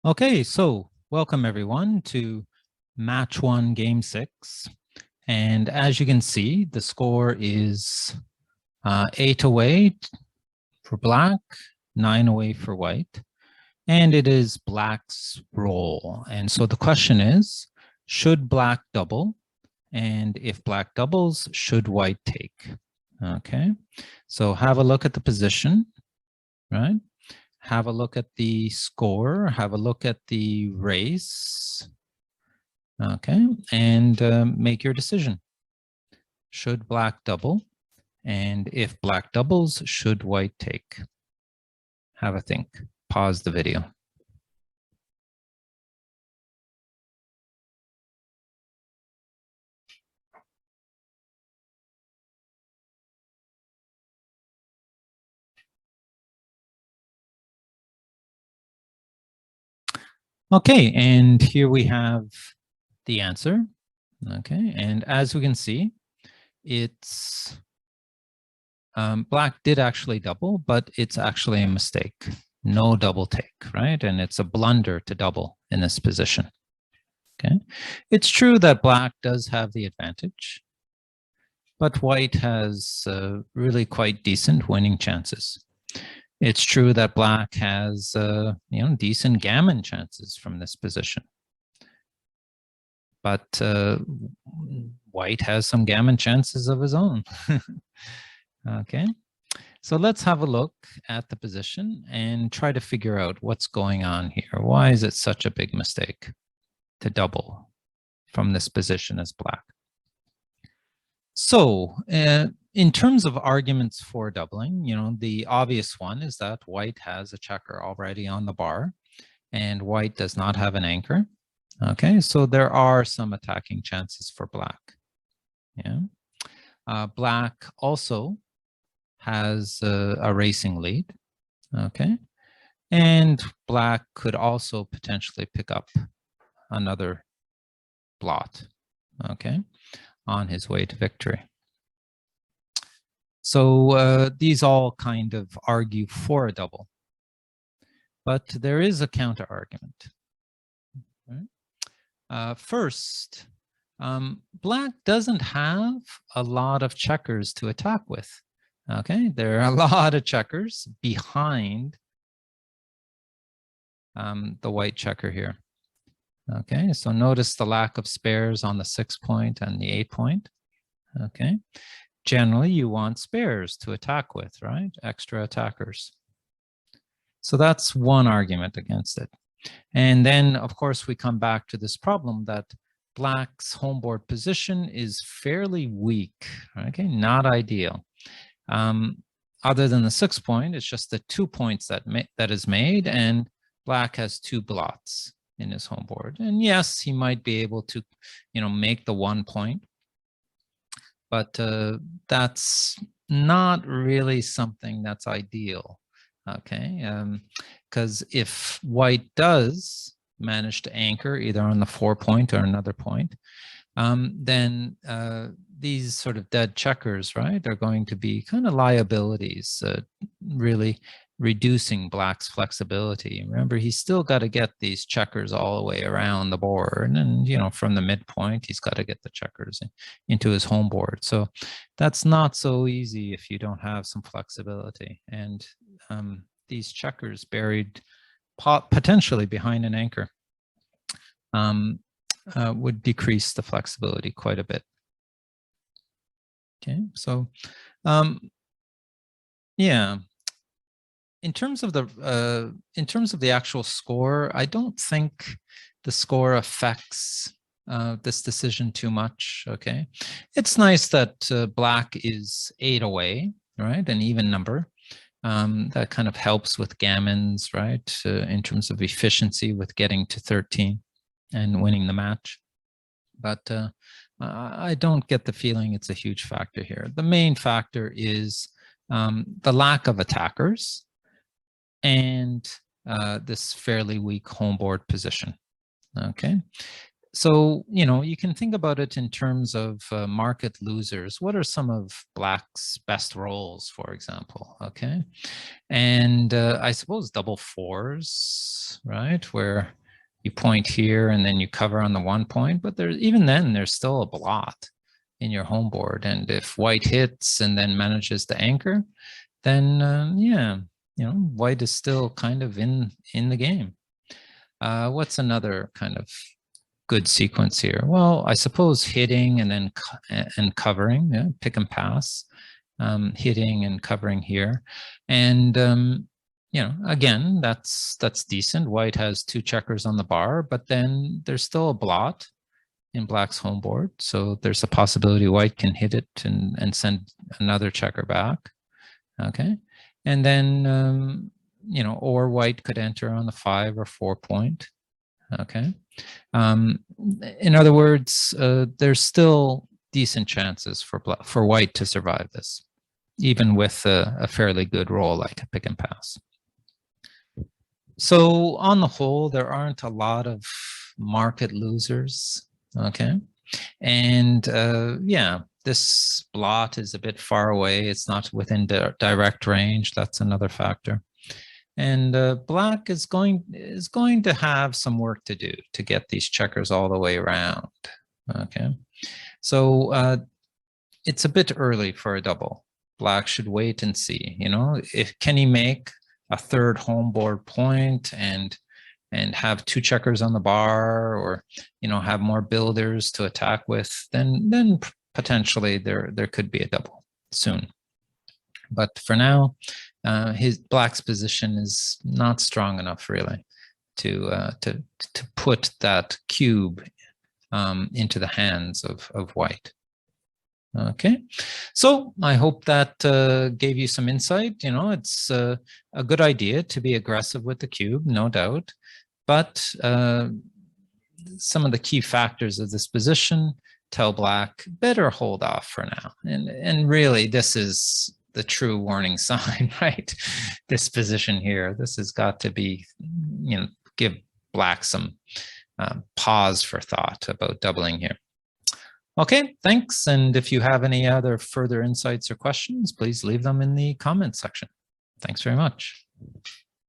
Okay, so welcome everyone to match 1 game 6. And as you can see, the score is 8 away for black, 9 away for white. And it is black's roll. And so the question is, should black double? And if black doubles, should white take? Okay, so have a look at the position, right? Have a look at the score, have a look at the race, okay, and make your decision. Should black double? And if black doubles, should white take? Have a think. Pause the video. Okay, and here we have the answer. Okay, and as we can see, it's black did actually double, but it's actually a mistake. No double take, right? And it's a blunder to double in this position. Okay, it's true that black does have the advantage, but white has really quite decent winning chances. It's true that black has decent gammon chances from this position, but white has some gammon chances of his own. Okay, so let's have a look at the position and try to figure out what's going on here. Why is it such a big mistake to double from this position as black? So in terms of arguments for doubling, the obvious one is that white has a checker already on the bar and white does not have an anchor. Okay, so there are some attacking chances for black. Yeah, black also has a racing lead. Okay, and black could also potentially pick up another blot. Okay, on his way to victory. So these all kind of argue for a double, but there is a counter argument. First, black doesn't have a lot of checkers to attack with. Okay, there are a lot of checkers behind the white checker here. Okay, so notice the lack of spares on the 6 point and the 8 point. Okay, generally you want spares to attack with, right? Extra attackers. So that's one argument against it. And then, of course, we come back to this problem that black's homeboard position is fairly weak, okay, not ideal. Other than the 6 point, it's just the 2 points that is made, and black has 2 blots in his homeboard. And yes, he might be able to, make the 1 point, but that's not really something that's ideal. Okay, because if white does manage to anchor either on the 4 point or another point, then these sort of dead checkers, right, are going to be kind of liabilities, really reducing black's flexibility. Remember, he's still got to get these checkers all the way around the board, and from the midpoint, he's got to get the checkers into his home board. So that's not so easy if you don't have some flexibility. And these checkers buried potentially behind an anchor would decrease the flexibility quite a bit. Okay, so yeah, in terms of the actual score, I don't think the score affects this decision too much. Okay, it's nice that black is 8 away, right? An even number. That kind of helps with gammons, right? In terms of efficiency with getting to 13 and winning the match. But I don't get the feeling it's a huge factor here. The main factor is the lack of attackers and this fairly weak homeboard position. Okay, So, you know, you can think about it in terms of market losers. What are some of Black's best rolls, for example? Okay. And I suppose double fours, right? Where you point here and then you cover on the 1 point, but there's even then there's still a blot in your home board. And if white hits and then manages to anchor, then yeah, you know, white is still kind of in the game. What's another kind of good sequence here? Well, I suppose hitting and then covering, yeah, pick and pass, hitting and covering here. And, you know, again, that's decent. White has 2 checkers on the bar, but then there's still a blot in Black's home board. So there's a possibility White can hit it and send another checker back. Okay. And then, you know, or White could enter on the 5 or 4 point. Okay. In other words, there's still decent chances for White to survive this, even with a fairly good roll like a pick and pass. So on the whole, there aren't a lot of market losers. Okay. And yeah, this blot is a bit far away. It's not within direct range. That's another factor. And Black is going to have some work to do to get these checkers all the way around. Okay, so it's a bit early for a double. Black should wait and see. You know, can he make a third home board point and have 2 checkers on the bar, or you know, have more builders to attack with, then potentially there could be a double soon. But for now, Black's position is not strong enough really to put that cube into the hands of White. Okay, so I hope that gave you some insight. You know, it's a good idea to be aggressive with the cube, no doubt, but some of the key factors of this position tell Black better hold off for now. And really, this is the true warning sign, right? This position here, this has got to be, you know, give Black some pause for thought about doubling here. Okay, thanks. And if you have any other further insights or questions, please leave them in the comments section. Thanks very much.